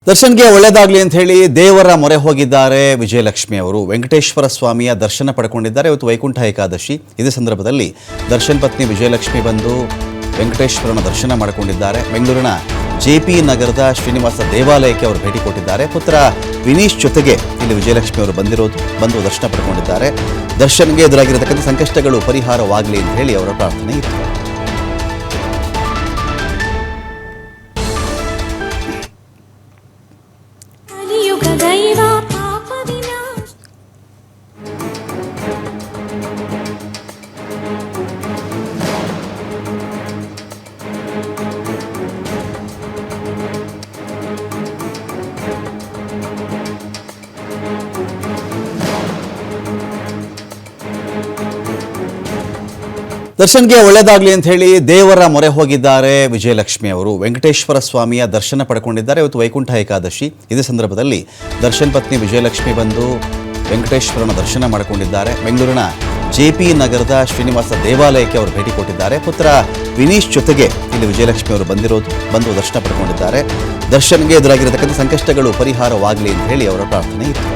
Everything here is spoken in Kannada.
ದರ್ಶನ್ಗೆ ಒಳ್ಳೆಯದಾಗಲಿ ಅಂತ ಹೇಳಿ ದೇವರ ಮೊರೆ ಹೋಗಿದ್ದಾರೆ ವಿಜಯಲಕ್ಷ್ಮಿ ಅವರು. ವೆಂಕಟೇಶ್ವರ ಸ್ವಾಮಿಯ ದರ್ಶನ ಪಡ್ಕೊಂಡಿದ್ದಾರೆ. ಇವತ್ತು ವೈಕುಂಠ ಏಕಾದಶಿ. ಇದೇ ಸಂದರ್ಭದಲ್ಲಿ ದರ್ಶನ್ ಪತ್ನಿ ವಿಜಯಲಕ್ಷ್ಮಿ ಬಂದು ವೆಂಕಟೇಶ್ವರನ ದರ್ಶನ ಮಾಡಿಕೊಂಡಿದ್ದಾರೆ. ಬೆಂಗಳೂರಿನ ಜೆಪಿ ನಗರದ ಶ್ರೀನಿವಾಸ ದೇವಾಲಯಕ್ಕೆ ಅವರು ಭೇಟಿ ಕೊಟ್ಟಿದ್ದಾರೆ. ಪುತ್ರ ವಿನೀಶ್ ಜೊತೆಗೆ ಇಲ್ಲಿ ವಿಜಯಲಕ್ಷ್ಮಿ ಅವರು ಬಂದು ದರ್ಶನ ಪಡ್ಕೊಂಡಿದ್ದಾರೆ. ದರ್ಶನ್ಗೆ ಎದುರಾಗಿರತಕ್ಕಂಥ ಸಂಕಷ್ಟಗಳು ಪರಿಹಾರವಾಗಲಿ ಅಂತ ಹೇಳಿ ಅವರ ಪ್ರಾರ್ಥನೆ ಇತ್ತು. ದರ್ಶನ್ಗೆ ಒಳ್ಳೆಯದಾಗಲಿ ಅಂತ ಹೇಳಿ ದೇವರ ಮೊರೆ ಹೋಗಿದ್ದಾರೆ ವಿಜಯಲಕ್ಷ್ಮಿ ಅವರು. ವೆಂಕಟೇಶ್ವರ ಸ್ವಾಮಿಯ ದರ್ಶನ ಪಡ್ಕೊಂಡಿದ್ದಾರೆ. ಇವತ್ತು ವೈಕುಂಠ ಏಕಾದಶಿ. ಇದೇ ಸಂದರ್ಭದಲ್ಲಿ ದರ್ಶನ್ ಪತ್ನಿ ವಿಜಯಲಕ್ಷ್ಮಿ ಬಂದು ವೆಂಕಟೇಶ್ವರನ ದರ್ಶನ ಮಾಡಿಕೊಂಡಿದ್ದಾರೆ. ಬೆಂಗಳೂರಿನ ಜೆಪಿ ನಗರದ ಶ್ರೀನಿವಾಸ ದೇವಾಲಯಕ್ಕೆ ಅವರು ಭೇಟಿ ಕೊಟ್ಟಿದ್ದಾರೆ. ಪುತ್ರ ವಿನೀಶ್ ಜೊತೆಗೆ ಇಲ್ಲಿ ವಿಜಯಲಕ್ಷ್ಮಿ ಅವರು ಬಂದು ದರ್ಶನ ಪಡ್ಕೊಂಡಿದ್ದಾರೆ. ದರ್ಶನ್ಗೆ ಎದುರಾಗಿರತಕ್ಕಂಥ ಸಂಕಷ್ಟಗಳು ಪರಿಹಾರವಾಗಲಿ ಅಂತ ಹೇಳಿ ಅವರ ಪ್ರಾರ್ಥನೆ ಇತ್ತು.